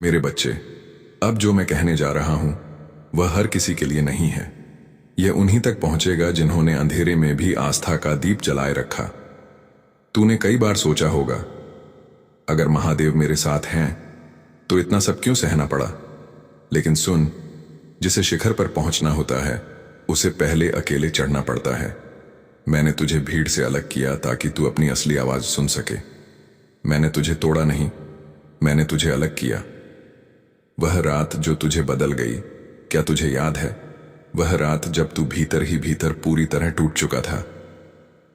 मेरे बच्चे, अब जो मैं कहने जा रहा हूं वह हर किसी के लिए नहीं है। यह उन्हीं तक पहुंचेगा जिन्होंने अंधेरे में भी आस्था का दीप जलाए रखा। तूने कई बार सोचा होगा, अगर महादेव मेरे साथ हैं तो इतना सब क्यों सहना पड़ा। लेकिन सुन, जिसे शिखर पर पहुंचना होता है उसे पहले अकेले चढ़ना पड़ता है। मैंने तुझे भीड़ से अलग किया ताकि तू अपनी असली आवाज सुन सके। मैंने तुझे तोड़ा नहीं, मैंने तुझे अलग किया। वह रात जो तुझे बदल गई, क्या तुझे याद है? वह रात जब तू भीतर ही भीतर पूरी तरह टूट चुका था,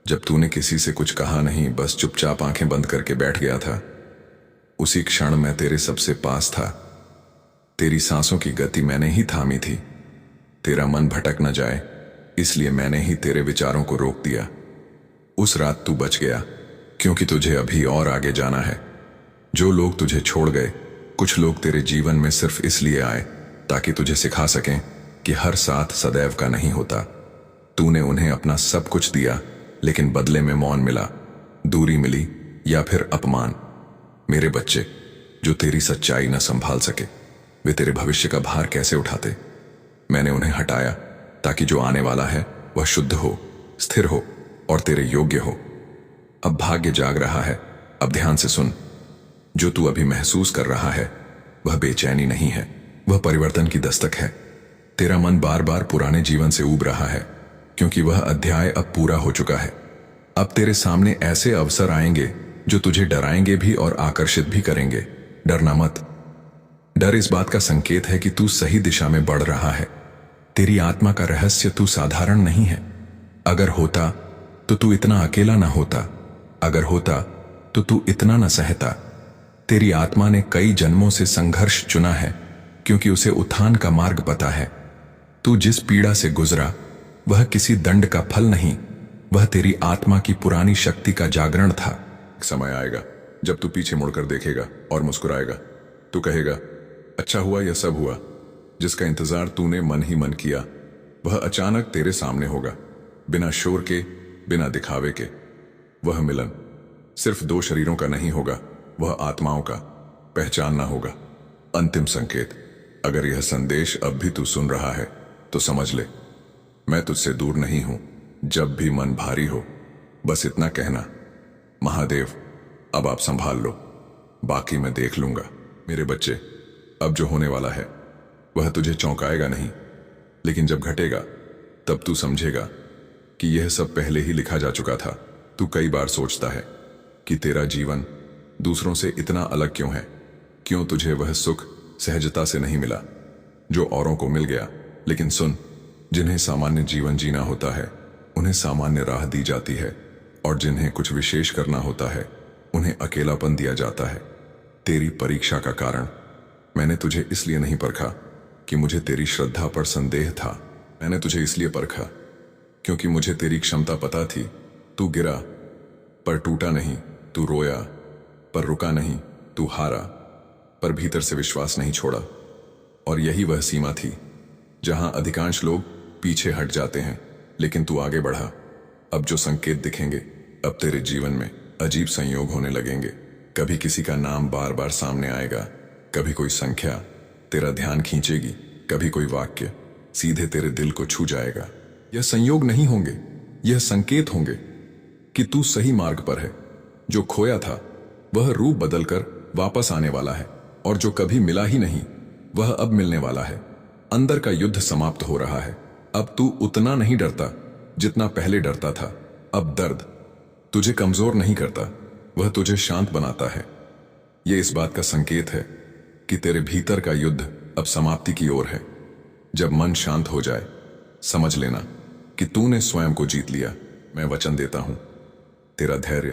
जब तूने किसी से कुछ कहा नहीं, बस चुपचाप आंखें बंद करके बैठ गया था। उसी क्षण मैं तेरे सबसे पास था। तेरी सांसों की गति मैंने ही थामी थी। तेरा मन भटक न जाए इसलिए मैंने ही तेरे विचारों को रोक दिया। उस रात तू बच गया क्योंकि तुझे अभी और आगे जाना है। जो लोग तुझे छोड़ गए, कुछ लोग तेरे जीवन में सिर्फ इसलिए आए ताकि तुझे सिखा सकें कि हर साथ सदैव का नहीं होता। तूने उन्हें अपना सब कुछ दिया, लेकिन बदले में मौन मिला, दूरी मिली या फिर अपमान। मेरे बच्चे, जो तेरी सच्चाई न संभाल सके वे तेरे भविष्य का भार कैसे उठाते। मैंने उन्हें हटाया ताकि जो आने वाला है वह शुद्ध हो, स्थिर हो और तेरे योग्य हो। अब भाग्य जाग रहा है। अब ध्यान से सुन, जो तू अभी महसूस कर रहा है वह बेचैनी नहीं है, वह परिवर्तन की दस्तक है। तेरा मन बार बार पुराने जीवन से ऊब रहा है क्योंकि वह अध्याय अब पूरा हो चुका है। अब तेरे सामने ऐसे अवसर आएंगे जो तुझे डराएंगे भी और आकर्षित भी करेंगे। डरना मत। डर इस बात का संकेत है कि तू सही दिशा में बढ़ रहा है। तेरी आत्मा का रहस्य तू साधारण नहीं है। अगर होता तो तू इतना अकेला ना होता। अगर होता तो तू इतना न सहता। तेरी आत्मा ने कई जन्मों से संघर्ष चुना है क्योंकि उसे उत्थान का मार्ग पता है। तू जिस पीड़ा से गुजरा वह किसी दंड का फल नहीं, वह तेरी आत्मा की पुरानी शक्ति का जागरण था। समय आएगा जब तू पीछे मुड़कर देखेगा और मुस्कुराएगा। तू कहेगा, अच्छा हुआ यह सब हुआ। जिसका इंतजार तूने मन ही मन किया वह अचानक तेरे सामने होगा, बिना शोर के, बिना दिखावे के। वह मिलन सिर्फ दो शरीरों का नहीं होगा, वह आत्माओं का। पहचानना होगा। अंतिम संकेत। अगर यह संदेश अब भी तू सुन रहा है तो समझ ले, मैं तुझसे दूर नहीं हूं। जब भी मन भारी हो बस इतना कहना, महादेव अब आप संभाल लो, बाकी मैं देख लूंगा। मेरे बच्चे, अब जो होने वाला है वह तुझे चौंकाएगा नहीं, लेकिन जब घटेगा तब तू समझेगा कि यह सब पहले ही लिखा जा चुका था। तू कई बार सोचता है कि तेरा जीवन दूसरों से इतना अलग क्यों है, क्यों तुझे वह सुख सहजता से नहीं मिला जो औरों को मिल गया। लेकिन सुन, जिन्हें सामान्य जीवन जीना होता है उन्हें सामान्य राह दी जाती है, और जिन्हें कुछ विशेष करना होता है उन्हें अकेलापन दिया जाता है। तेरी परीक्षा का कारण मैंने तुझे इसलिए नहीं परखा कि मुझे तेरी श्रद्धा पर संदेह था। मैंने तुझे इसलिए परखा क्योंकि मुझे तेरी क्षमता पता थी। तू गिरा पर टूटा नहीं, तू रोया पर रुका नहीं, तू हारा पर भीतर से विश्वास नहीं छोड़ा। और यही वह सीमा थी जहां अधिकांश लोग पीछे हट जाते हैं, लेकिन तू आगे बढ़ा। अब जो संकेत दिखेंगे, अब तेरे जीवन में अजीब संयोग होने लगेंगे। कभी किसी का नाम बार बार सामने आएगा, कभी कोई संख्या तेरा ध्यान खींचेगी, कभी कोई वाक्य सीधे तेरे दिल को छू जाएगा। यह संयोग नहीं होंगे, यह संकेत होंगे कि तू सही मार्ग पर है। जो खोया था वह रूप बदलकर वापस आने वाला है, और जो कभी मिला ही नहीं वह अब मिलने वाला है। अंदर का युद्ध समाप्त हो रहा है। अब तू उतना नहीं डरता जितना पहले डरता था। अब दर्द तुझे कमजोर नहीं करता, वह तुझे शांत बनाता है। यह इस बात का संकेत है कि तेरे भीतर का युद्ध अब समाप्ति की ओर है। जब मन शांत हो जाए समझ लेना कि तूने स्वयं को जीत लिया। मैं वचन देता हूं, तेरा धैर्य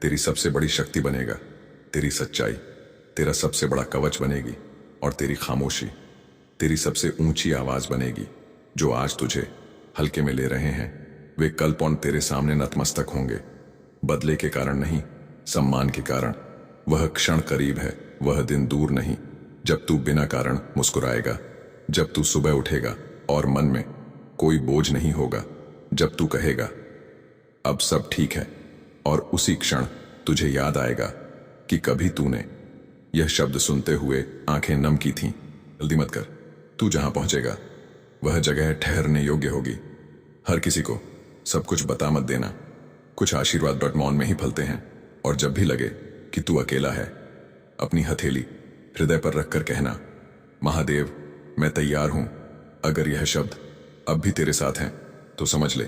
तेरी सबसे बड़ी शक्ति बनेगा, तेरी सच्चाई तेरा सबसे बड़ा कवच बनेगी, और तेरी खामोशी तेरी सबसे ऊंची आवाज बनेगी। जो आज तुझे हल्के में ले रहे हैं वे कल पौन तेरे सामने नतमस्तक होंगे। बदले के कारण नहीं, सम्मान के कारण। वह क्षण करीब है, वह दिन दूर नहीं जब तू बिना कारण मुस्कुराएगा, जब तू सुबह उठेगा और मन में कोई बोझ नहीं होगा, जब तू कहेगा अब सब ठीक है, और उसी क्षण तुझे याद आएगा कि कभी तूने यह शब्द सुनते हुए आंखें नम की थीं। जल्दी मत कर, तू जहां पहुंचेगा वह जगह ठहरने योग्य होगी। हर किसी को सब कुछ बता मत देना। कुछ आशीर्वाद मौन में ही फलते हैं, और जब भी लगे कि तू अकेला है, अपनी हथेली हृदय पर रखकर कहना, महादेव मैं तैयार हूं। अगर यह शब्द अब भी तेरे साथ हैं तो समझ ले,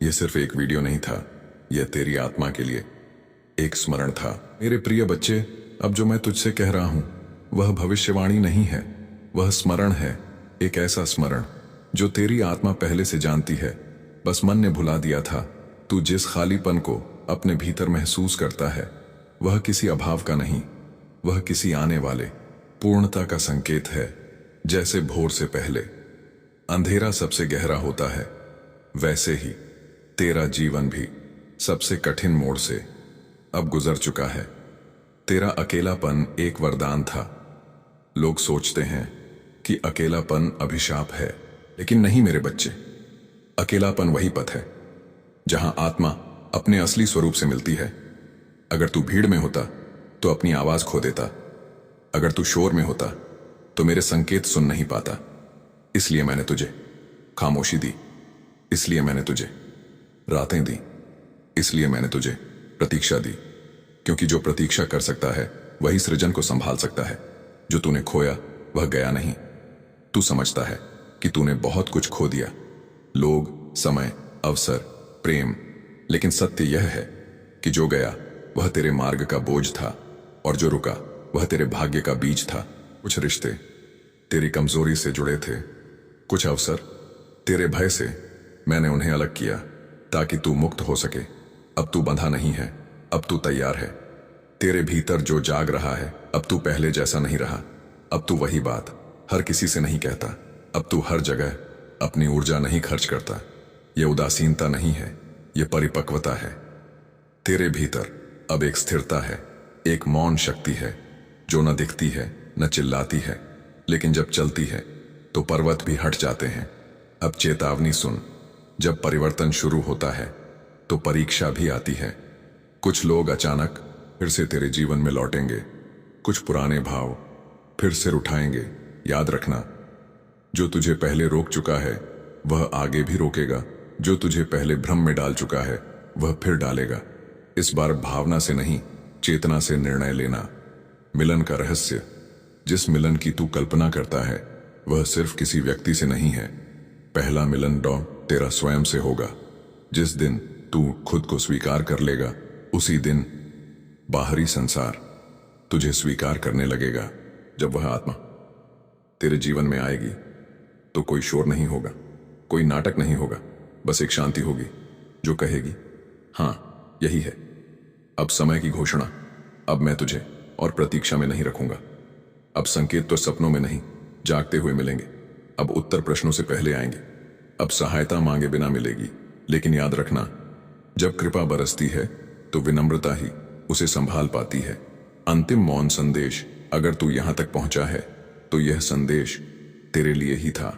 यह सिर्फ एक वीडियो नहीं था, यह तेरी आत्मा के लिए एक स्मरण था। मेरे प्रिय बच्चे, अब जो मैं तुझसे कह रहा हूं वह भविष्यवाणी नहीं है, वह स्मरण है। एक ऐसा स्मरण जो तेरी आत्मा पहले से जानती है, बस मन ने भुला दिया था। तू जिस खालीपन को अपने भीतर महसूस करता है वह किसी अभाव का नहीं, वह किसी आने वाले पूर्णता का संकेत है। जैसे भोर से पहले अंधेरा सबसे गहरा होता है, वैसे ही तेरा जीवन भी सबसे कठिन मोड़ से अब गुजर चुका है। तेरा अकेलापन एक वरदान था। लोग सोचते हैं कि अकेलापन अभिशाप है, लेकिन नहीं मेरे बच्चे। अकेलापन वही पथ है जहां आत्मा अपने असली स्वरूप से मिलती है। अगर तू भीड़ में होता तो अपनी आवाज खो देता, अगर तू शोर में होता तो मेरे संकेत सुन नहीं पाता। इसलिए मैंने तुझे खामोशी दी, इसलिए मैंने तुझे रातें दी, इसलिए मैंने तुझे प्रतीक्षा दी। क्योंकि जो प्रतीक्षा कर सकता है वही सृजन को संभाल सकता है। जो तूने खोया वह गया नहीं। तू समझता है कि तूने बहुत कुछ खो दिया, लोग, समय, अवसर, प्रेम, लेकिन सत्य यह है कि जो गया वह तेरे मार्ग का बोझ था, और जो रुका वह तेरे भाग्य का बीज था। कुछ रिश्ते तेरी कमजोरी से जुड़े थे, कुछ अवसर तेरे भय से। मैंने उन्हें अलग किया ताकि तू मुक्त हो सके। अब तू बंधा नहीं है, अब तू तैयार है। तेरे भीतर जो जाग रहा है, अब तू पहले जैसा नहीं रहा। अब तू वही बात हर किसी से नहीं कहता। अब तू हर जगह अपनी ऊर्जा नहीं खर्च करता। यह उदासीनता नहीं है, यह परिपक्वता है। तेरे भीतर अब एक स्थिरता है, एक मौन शक्ति है जो न दिखती है न चिल्लाती है, लेकिन जब चलती है तो पर्वत भी हट जाते हैं। अब चेतावनी सुन, जब परिवर्तन शुरू होता है तो परीक्षा भी आती है। कुछ लोग अचानक फिर से तेरे जीवन में लौटेंगे, कुछ पुराने भाव फिर से उठाएंगे। याद रखना, जो तुझे पहले रोक चुका है वह आगे भी रोकेगा। जो तुझे पहले भ्रम में डाल चुका है वह फिर डालेगा। इस बार भावना से नहीं, चेतना से निर्णय लेना। मिलन का रहस्य, जिस मिलन की तू कल्पना करता है वह सिर्फ किसी व्यक्ति से नहीं है। पहला मिलन तेरा स्वयं से होगा। जिस दिन तू खुद को स्वीकार कर लेगा, उसी दिन बाहरी संसार तुझे स्वीकार करने लगेगा। जब वह आत्मा तेरे जीवन में आएगी तो कोई शोर नहीं होगा, कोई नाटक नहीं होगा, बस एक शांति होगी जो कहेगी, हाँ यही है। अब समय की घोषणा, अब मैं तुझे और प्रतीक्षा में नहीं रखूंगा। अब संकेत तो सपनों में नहीं, जागते हुए मिलेंगे। अब उत्तर प्रश्नों से पहले आएंगे। अब सहायता मांगे बिना मिलेगी। लेकिन याद रखना, जब कृपा बरसती है तो विनम्रता ही उसे संभाल पाती है। अंतिम मौन संदेश, अगर तू यहां तक पहुंचा है तो यह संदेश तेरे लिए ही था।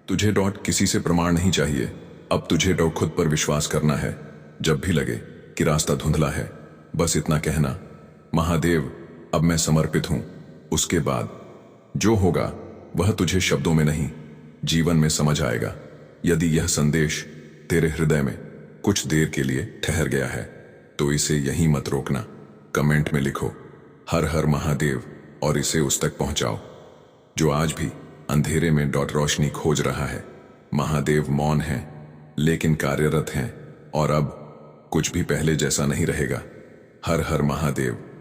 तुझे किसी से प्रमाण नहीं चाहिए। अब तुझे खुद पर विश्वास करना है। जब भी लगे कि रास्ता धुंधला है, बस इतना कहना, महादेव अब मैं समर्पित हूं। उसके बाद जो होगा वह तुझे शब्दों में नहीं, जीवन में समझ आएगा। यदि यह संदेश तेरे हृदय में कुछ देर के लिए ठहर गया है तो इसे यहीं मत रोकना। कमेंट में लिखो हर हर महादेव और इसे उस तक पहुंचाओ जो आज भी अंधेरे में रोशनी खोज रहा है। महादेव मौन है लेकिन कार्यरत हैं, और अब कुछ भी पहले जैसा नहीं रहेगा। हर हर महादेव।